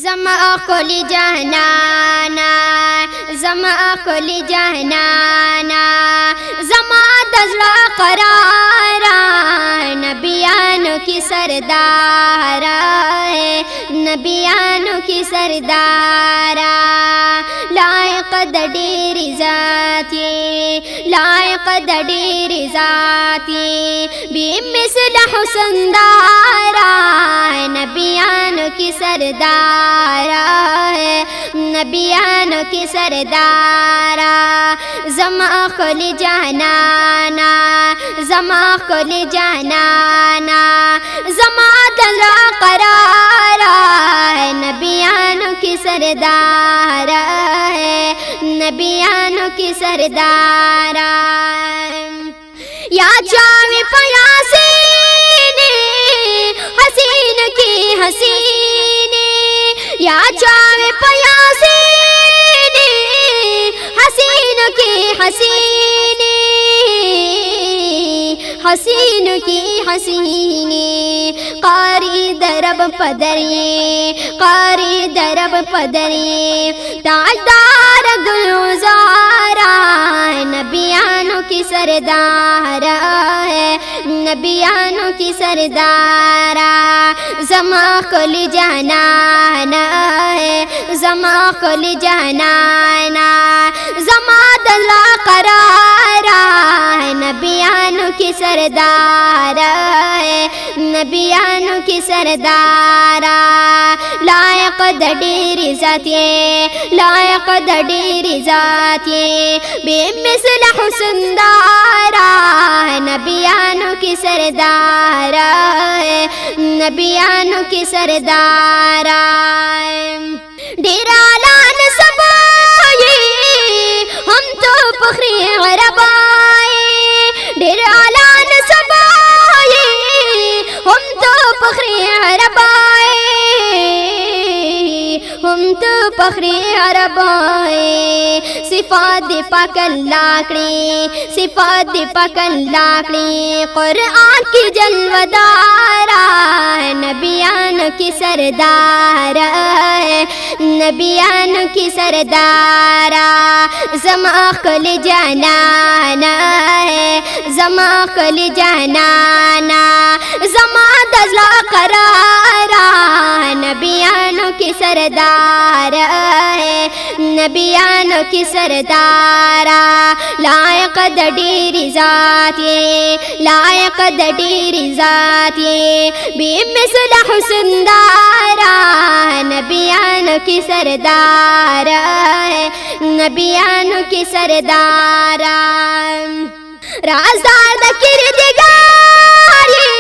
زما کلی جهانانا زما کلی جهانانا زما دزلا قرارا نبیانو کی سردارا نبیانو کی سردارا لائق د ډیر ذاتی لائق د ډیر ذاتی بی مثل حسن دارا نبیانو کی سردارا نبیانو کی سردارا زما کلی جهانانا زما کلی جهانانا زما دزلا قرارا نبیانو کی سردارا نبیانو کی سردارا یا چاوی پیاسینی حسین کی حسینی یا چاوی پیاسینی حسین کی حسینی حسین کی حسینی قاری درب پدری قاری درب پدری تاجدار گلزارا نبیانو کی سردارا نبیانو کی سردارا زما کلی جهانانا زما کلی جهانانا زما دزلا قرارا نبیانو کی سردارا نبیانو کی سردارا لائق د ډیر ذاتی لائق د ډیر ذاتی بے مثل حسن دارا نبیانو کی سردارا نبیانو کی سردارا ډیر اعلان سبائی ہم تو فخری عربائی ډیر اعلان سبائی ہم تو فخری عربائی ہم تو فخری عربائی صفات دی پاک اللہ کڑی صفات دی پاک اللہ کڑی قرآن کی جلوہ دارا نبیانو کی سردارا نبیانو کی سردارا زما کلی جهانانا زما کلی جهانانا زما دزلا قرارا نبیانو کی سردارا نبیانو کی سردارا لائق د ډیر ذاتی لائق د ډیر ذاتی بی مثل حسن دارا نبیانو کی سردارا نبیانو کی سردارا رازدار د کردگاری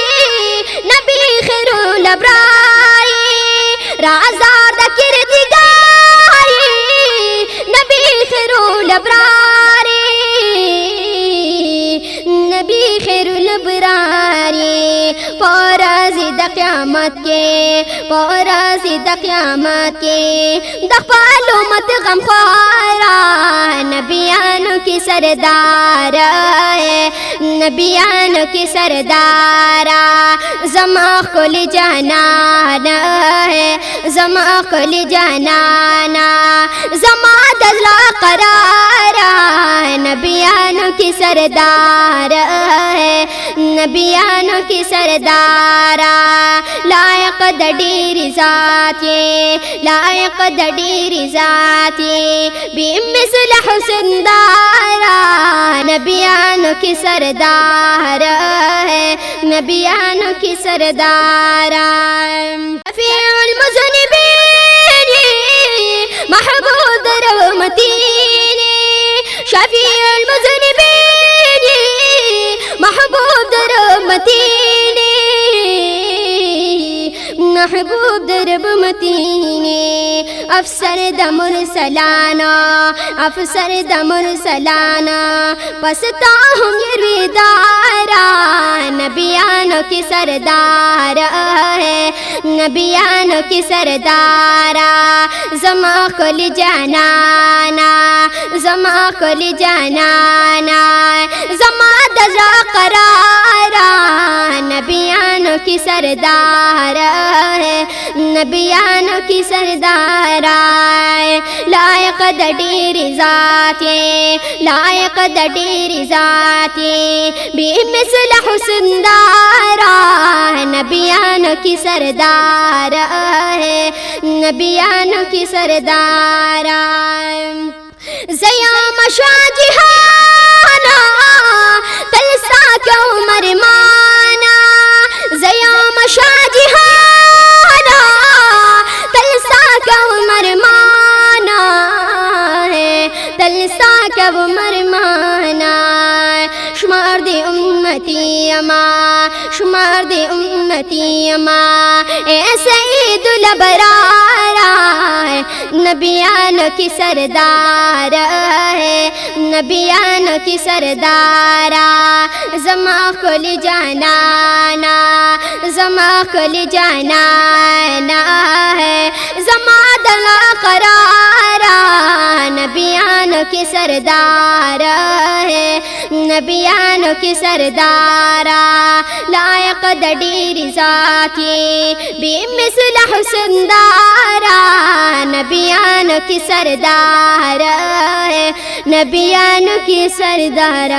نبی خیر الابراری رازدار د کردگاری نبی خیر الابراری نبی خیر الابراری پورازی د قیامت کے پورازی د قیامت کے دخپال امت غم خوارا نبیانو کی سردارا نبیانو کی سردارا زما کلی جهانانا زما کلی جهانانا زما دزلا قرارا نبیانو کی سردارا نبیانو کی سردارا لائق د ډیر ذاتی لائق د ډیر ذاتی بی مثل حسن دارا نبیانو کی سردارا نبیانو کی سردارا شفیع المذنبین محبوب رحمتین شفیع المذنبین محبوب رحمتین محبوب درب متینی افسر د مرسلانا افسر د مرسلانا پستا ہم یروی دارا نبیانو کی سردارا نبیانو کی سردارا زما کلی جهانانا زما کلی جهانانا زما دزا قرارا نبیانوں کی سردار ہے، نبیانوں کی سردار ہے، لائق ڈیر ذات لائق ڈیر ذات بے مثل حسن دارا ہے، نبیانوں کی سردار ہے، نبیانوں کی سردار زیام شاہ جہانا تلسا کے عمر مانا، زیام شاہ جہانا تلسا کے عمر مانا ہے، تلسا کے عمر مانا شمار دے امتی اما، شمار دے امتی اما اے سید الابرار ہے، نبیانوں کی سردار ہے، نبیانوں کی سردار زما کل جانانا، زما کل جانانا ہے، زما دل قرارا نبیانوں کی سردار ہے، نبیانوں کی سردار لائق ڈیر ذات بے مثل حسن دارا، نبیانوں کی سردار ہے، نبیانوں کی سردار